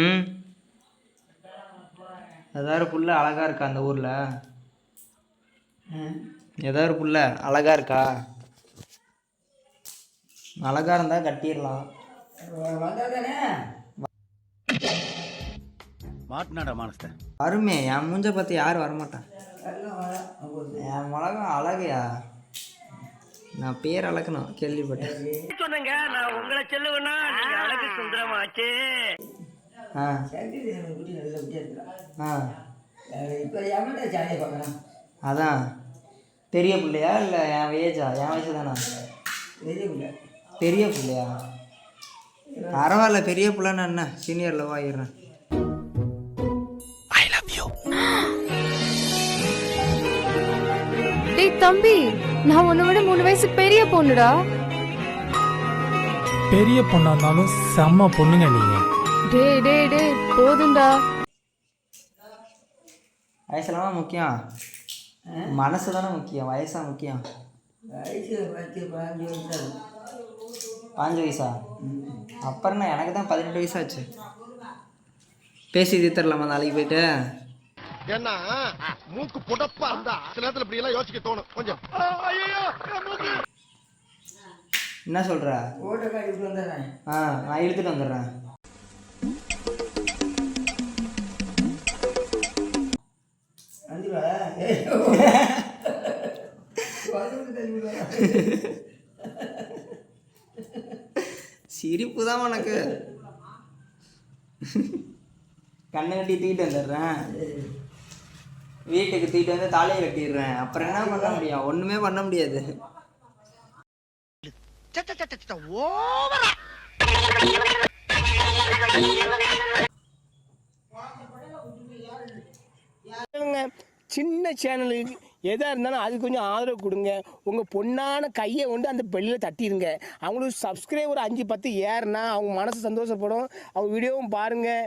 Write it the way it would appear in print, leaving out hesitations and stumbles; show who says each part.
Speaker 1: ம். ஏதாவது புள்ள அழகா இருக்கா அந்த ஊரில்? ஏதாவது புள்ள அழகா இருக்கா? அழகா இருந்தால் கட்டிடலாம்.
Speaker 2: மாட்டினாடா மானஸ்த
Speaker 1: வருமே, என் மூஞ்ச பார்த்து யாரும் வரமாட்டான். என் மிளகம் அழகையா? நான் பேர் அழகணும் கேள்விப்பட்டேன்.
Speaker 3: சொன்னங்க நான் உங்களை சொல்லுவேன்னா நீங்க அழகு சுந்தரமாச்சு.
Speaker 1: ஆ ஆ அதான் பெரிய பிள்ளையா இல்லை என் ஏஜா? என் வயசு தானா? பெரிய பிள்ளையா? பரவாயில்ல, பெரிய பிள்ளைன்னா என்ன, சீனியரில் ஆகிடுறேன்.
Speaker 4: டேய் தம்பி, நான் உன்னை விட 3 வயசு பெரிய பொண்ணுடா.
Speaker 5: பெரிய பொண்ணா இருந்தாலும் செம்ம பொண்ணுங்க நீங்க.
Speaker 4: டேய் டேய் டேய் போதும்டா.
Speaker 1: வயசுலாம் முக்கியம், மனசு தானே முக்கியம், வயசா முக்கியம். 5 வயசா? அப்புறம் என்ன, எனக்கு தான் 18 வயசாச்சு. பேசி தீர்த்தரலாமா நாளைக்கு போயிட்டு?
Speaker 6: ஏன்னா மூக்கு புடப்பா இருந்தா சில நேரத்துல இப்படி எல்லாம் யோசிக்க தோணும் கொஞ்சம்.
Speaker 1: என்ன சொல்ற? ஆ, நான் இழுத்துட்டு வந்துடுறேன். சிரிப்பு தான் உனக்கு. கண்ணை கட்டி தூக்கிட்டு வந்துடுறேன், வீட்டுக்கு தூக்கிட்டு வந்து தாலியை கட்டிடுறேன். அப்புறம் என்ன பண்ண முடியும்? ஒண்ணுமே பண்ண முடியாது.
Speaker 3: சின்ன சேனலுக்கு எதாக இருந்தாலும் அது கொஞ்சம் ஆதரவு கொடுங்க. உங்கள் பொண்ணான கையை கொண்டு அந்த பெல்லில் தட்டிடுங்க. அவங்களுக்கு சப்ஸ்கிரைபர் 5-10 ஏறுனா அவங்க மனசு சந்தோஷப்படும். அவங்க வீடியோவும் பாருங்கள்.